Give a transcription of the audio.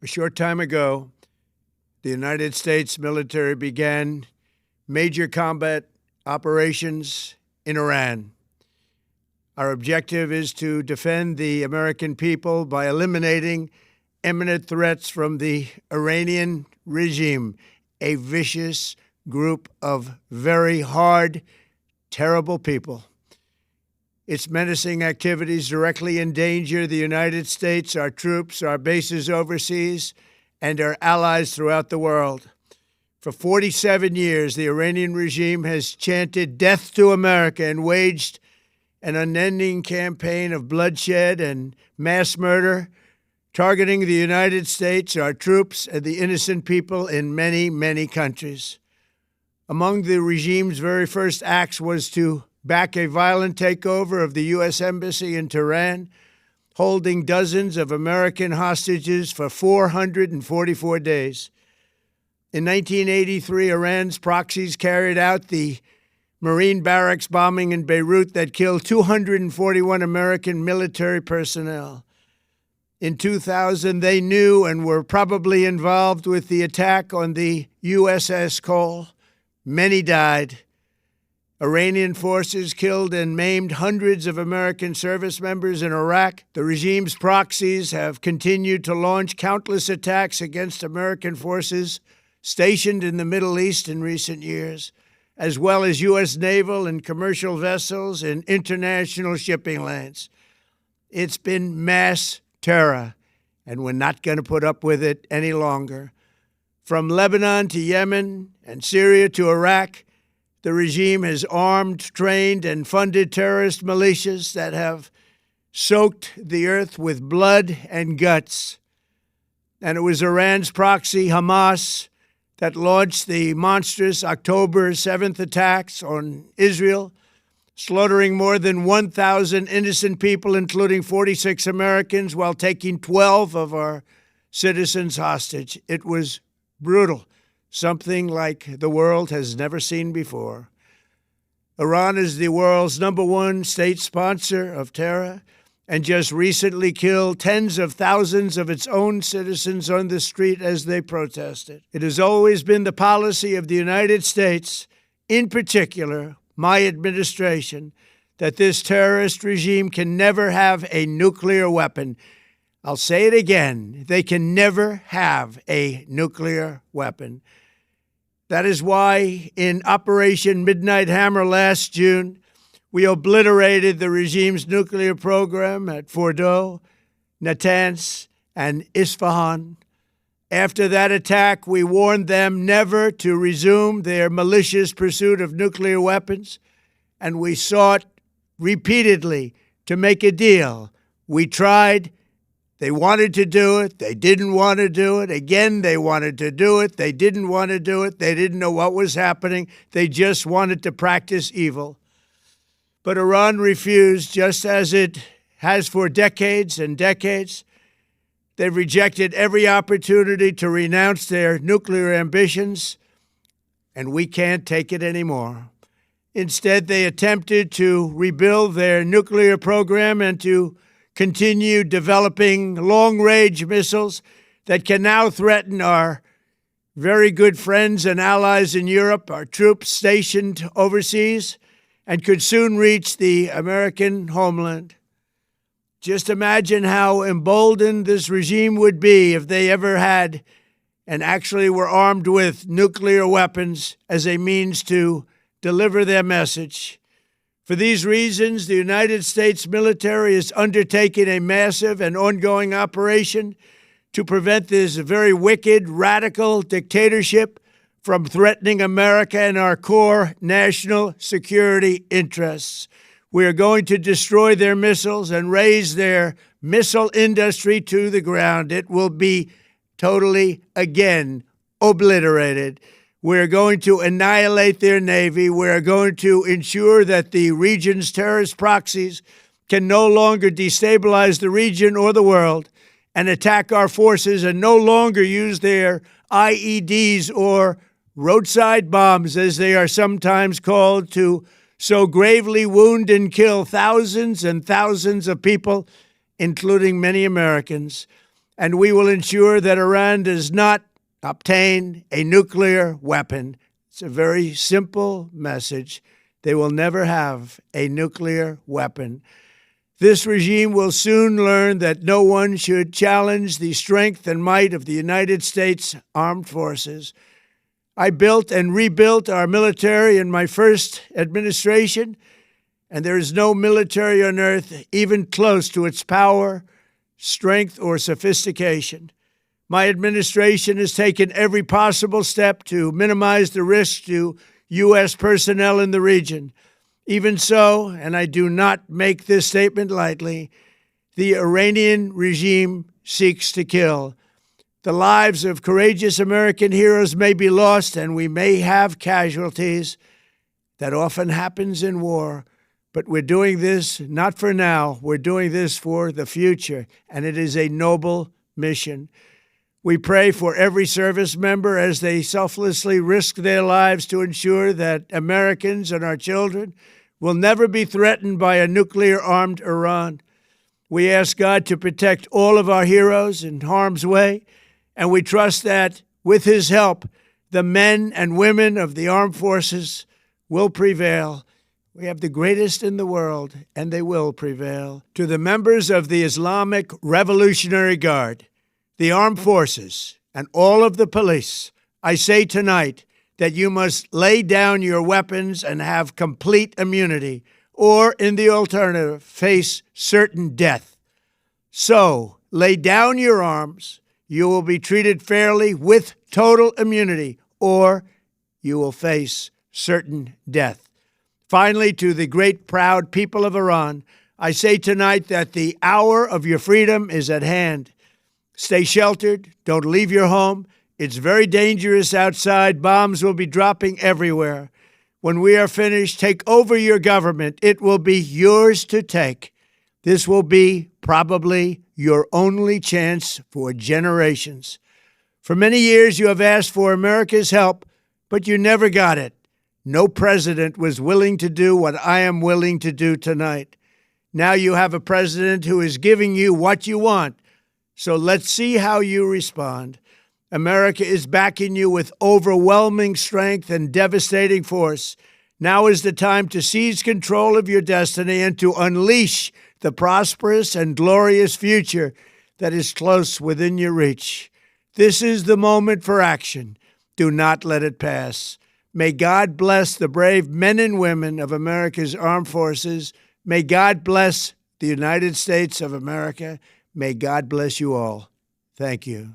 A short time ago, the United States military began major combat operations in Iran. Our objective is to defend the American people by eliminating imminent threats from the Iranian regime, a vicious group of very hard, terrible people. Its menacing activities directly endanger the United States, our troops, our bases overseas, and our allies throughout the world. For 47 years, the Iranian regime has chanted death to America and waged an unending campaign of bloodshed and mass murder, targeting the United States, our troops, and the innocent people in many, many countries. Among the regime's very first acts was to back a violent takeover of the U.S. Embassy in Tehran, holding dozens of American hostages for 444 days. In 1983, Iran's proxies carried out the Marine barracks bombing in Beirut that killed 241 American military personnel. In 2000, they knew and were probably involved with the attack on the USS Cole. Many died. Iranian forces killed and maimed hundreds of American service members in Iraq. The regime's proxies have continued to launch countless attacks against American forces stationed in the Middle East in recent years, as well as U.S. naval and commercial vessels in international shipping lanes. It's been mass terror, and we're not going to put up with it any longer. From Lebanon to Yemen and Syria to Iraq, the regime has armed, trained, and funded terrorist militias that have soaked the earth with blood and guts. And it was Iran's proxy, Hamas, that launched the monstrous October 7th attacks on Israel, slaughtering more than 1,000 innocent people, including 46 Americans, while taking 12 of our citizens hostage. It was brutal, something like the world has never seen before. Iran is the world's #1 state sponsor of terror and just recently killed tens of thousands of its own citizens on the street as they protested. It has always been the policy of the United States, in particular, my administration, that this terrorist regime can never have a nuclear weapon. I'll say it again, they can never have a nuclear weapon. That is why in Operation Midnight Hammer last June, we obliterated the regime's nuclear program at Fordow, Natanz, and Isfahan. After that attack, we warned them never to resume their malicious pursuit of nuclear weapons, and we sought repeatedly to make a deal. We tried. They wanted to do it. They didn't want to do it. Again, they wanted to do it. They didn't want to do it. They didn't know what was happening. They just wanted to practice evil. But Iran refused, just as it has for decades and decades. They've rejected every opportunity to renounce their nuclear ambitions, and we can't take it anymore. Instead, they attempted to rebuild their nuclear program and to continue developing long-range missiles that can now threaten our very good friends and allies in Europe, our troops stationed overseas, and could soon reach the American homeland. Just imagine how emboldened this regime would be if they ever had and actually were armed with nuclear weapons as a means to deliver their message. For these reasons, the United States military is undertaking a massive and ongoing operation to prevent this very wicked, radical dictatorship from threatening America and our core national security interests. We are going to destroy their missiles and raise their missile industry to the ground. It will be totally, again, obliterated. We're going to annihilate their Navy. We're going to ensure that the region's terrorist proxies can no longer destabilize the region or the world and attack our forces and no longer use their IEDs or roadside bombs, as they are sometimes called, to so gravely wound and kill thousands and thousands of people, including many Americans. and we will ensure that Iran does not obtain a nuclear weapon. It's a very simple message. They will never have a nuclear weapon. This regime will soon learn that no one should challenge the strength and might of the United States Armed Forces. I built and rebuilt our military in my first administration, and there is no military on earth even close to its power, strength, or sophistication. My administration has taken every possible step to minimize the risk to U.S. personnel in the region. Even so, and I do not make this statement lightly, the Iranian regime seeks to kill. The lives of courageous American heroes may be lost, and we may have casualties. That often happens in war. But we're doing this not for now. We're doing this for the future, and it is a noble mission. We pray for every service member as they selflessly risk their lives to ensure that Americans and our children will never be threatened by a nuclear-armed Iran. We ask God to protect all of our heroes in harm's way, and we trust that, with His help, the men and women of the armed forces will prevail. We have the greatest in the world, and they will prevail. To the members of the Islamic Revolutionary Guard, the armed forces, and all of the police, I say tonight that you must lay down your weapons and have complete immunity, or, in the alternative, face certain death. So, lay down your arms. You will be treated fairly with total immunity, or you will face certain death. Finally, to the great proud people of Iran, I say tonight that the hour of your freedom is at hand. Stay sheltered. Don't leave your home. It's very dangerous outside. Bombs will be dropping everywhere. When we are finished, take over your government. It will be yours to take. This will be probably your only chance for generations. For many years, you have asked for America's help, but you never got it. No president was willing to do what I am willing to do tonight. Now you have a president who is giving you what you want. So let's see how you respond. America is backing you with overwhelming strength and devastating force. Now is the time to seize control of your destiny and to unleash the prosperous and glorious future that is close within your reach. This is the moment for action. Do not let it pass. May God bless the brave men and women of America's armed forces. May God bless the United States of America. May God bless you all. Thank you.